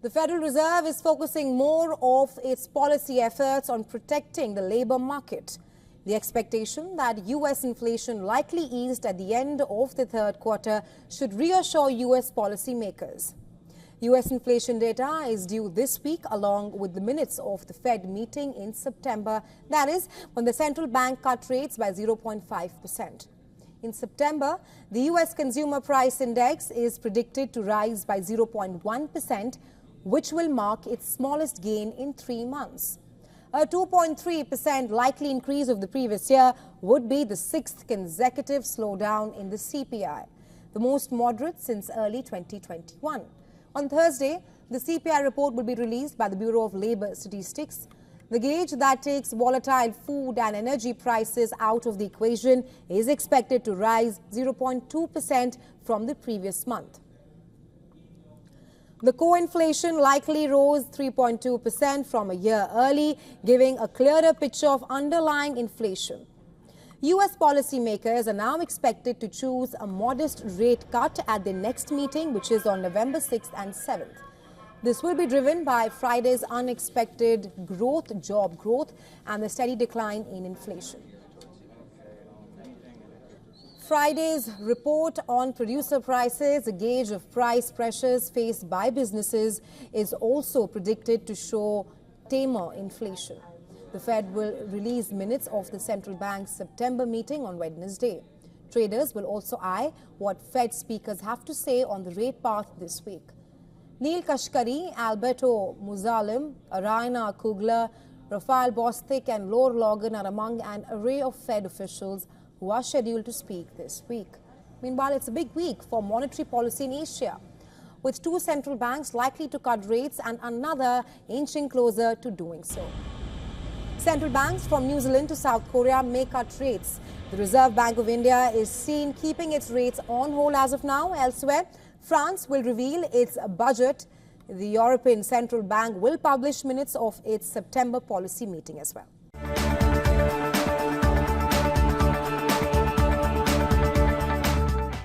The Federal Reserve is focusing more of its policy efforts on protecting the labor market. The expectation that US inflation likely eased at the end of the third quarter should reassure US policymakers. US inflation data is due this week along with the minutes of the Fed meeting in September, that is, when the central bank cut rates by 0.5%. In September, the US Consumer Price Index is predicted to rise by 0.1%, which will mark its smallest gain in 3 months. A 2.3% likely increase of the previous year would be the 6th consecutive slowdown in the CPI, the most moderate since early 2021. On Thursday, the CPI report will be released by the Bureau of Labor Statistics. The gauge that takes volatile food and energy prices out of the equation is expected to rise 0.2% from the previous month. The core inflation likely rose 3.2% from a year early, giving a clearer picture of underlying inflation. US policymakers are now expected to choose a modest rate cut at their next meeting, which is on November 6th and 7th. This will be driven by Friday's unexpected job growth, and the steady decline in inflation. Friday's report on producer prices, a gauge of price pressures faced by businesses, is also predicted to show tamer inflation. The Fed will release minutes of the central bank's September meeting on Wednesday. Traders will also eye what Fed speakers have to say on the rate path this week. Neil Kashkari, Alberto Muzalim, Araina Kugler, Rafael Bostic and Lore Logan are among an array of Fed officials who are scheduled to speak this week. Meanwhile, it's a big week for monetary policy in Asia, with 2 central banks likely to cut rates and another inching closer to doing so. Central banks from New Zealand to South Korea may cut rates. The Reserve Bank of India is seen keeping its rates on hold as of now. Elsewhere, France will reveal its budget. The European Central Bank will publish minutes of its September policy meeting as well.